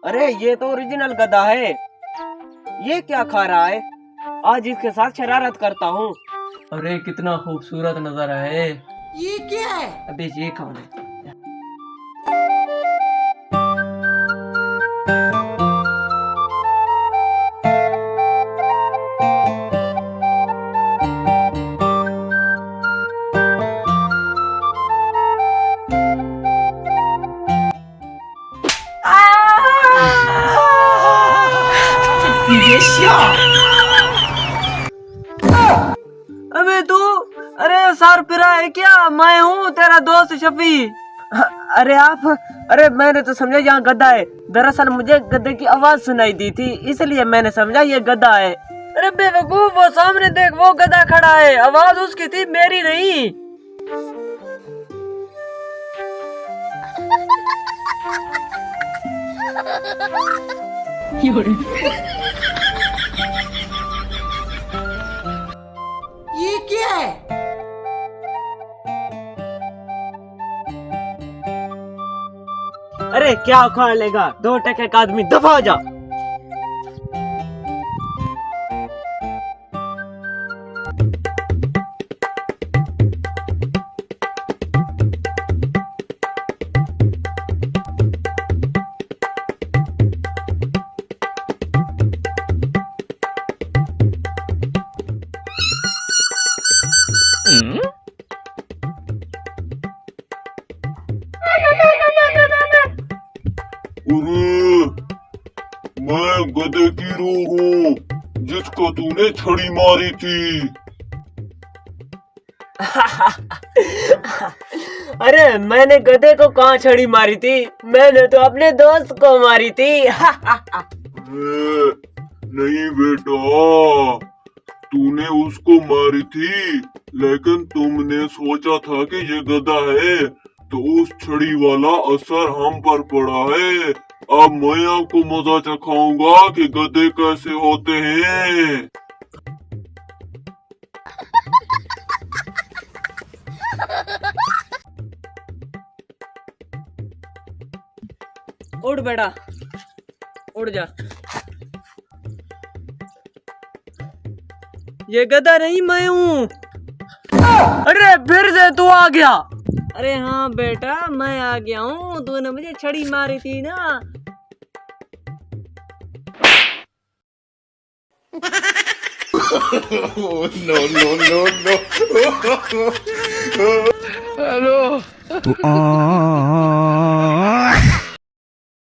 अरे ये तो ओरिजिनल गधा है। ये क्या खा रहा है? आज इसके साथ शरारत करता हूँ। अरे कितना खूबसूरत नजारा है। ये क्या है? अबे ये कौन है? अबे तू, अरे सर पिरा है क्या? मैं हूँ तेरा दोस्त शफी। अरे आप, अरे मैंने तो समझा यहाँ गधा है। दरअसल मुझे गधे की आवाज सुनाई दी थी, इसलिए मैंने समझा ये गधा है। अरे बेवकूफ, वो सामने देख, वो गधा खड़ा है। आवाज उसकी थी, मेरी नहीं। ये क्या है? अरे क्या उखाड़ लेगा? 2 टके का आदमी, दफा हो जा। अरे मैं गधे की रूह हूँ जिसको तूने छड़ी मारी थी। अरे मैंने गधे को कहाँ छड़ी मारी थी? मैंने तो अपने दोस्त को मारी थी। नहीं बेटा, तूने उसको मारी थी, लेकिन तुमने सोचा था कि ये गधा है, तो उस छड़ी वाला असर हम पर पड़ा है। अब मैं आपको मजा चखाऊंगा कि गधे कैसे होते हैं। उड़ बेटा, उड़ जा। ये गधा नहीं, मैं हूँ। अरे फिर से तू आ गया? अरे हाँ बेटा, मैं आ गया हूँ। तूने मुझे छड़ी मारी थी ना। No. हेलो।